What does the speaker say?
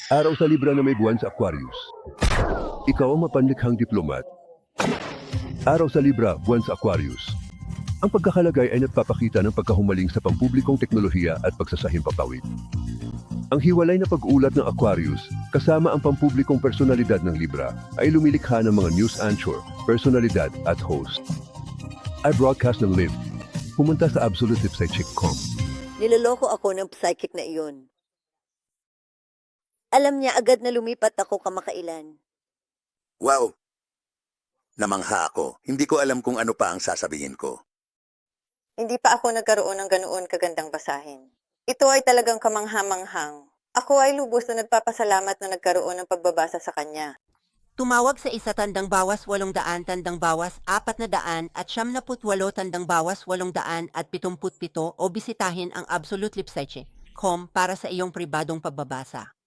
Araw sa Libra na may buwan sa Aquarius. Ikaw ang mapanlikhang diplomat. Araw sa Libra, buwan sa Aquarius. Ang pagkakalagay ay nagpapakita ng pagkahumaling sa pampublikong teknolohiya at pagsasahimpapawid. Ang hiwalay na pag-ulat ng Aquarius, kasama ang pampublikong personalidad ng Libra, ay lumilikha ng mga news anchor, personalidad at host. Ay broadcast ng live. Pumunta sa absolutelipsychic.com. Niloloko ako ng psychic na iyon. Alam niya agad na lumipat ako kamakailan. Wow! Namangha ako. Hindi ko alam kung ano pa ang sasabihin ko. Hindi pa ako nagkaroon ng ganoon kagandang basahin. Ito ay talagang kamangha-manghang. Ako ay lubos na nagpapasalamat na nagkaroon ng pagbabasa sa kanya. Tumawag sa isa tandang bawas 800 tandang bawas 400 at 78 tandang bawas 877 o bisitahin ang absolutelipsychic.com para sa iyong pribadong pagbabasa.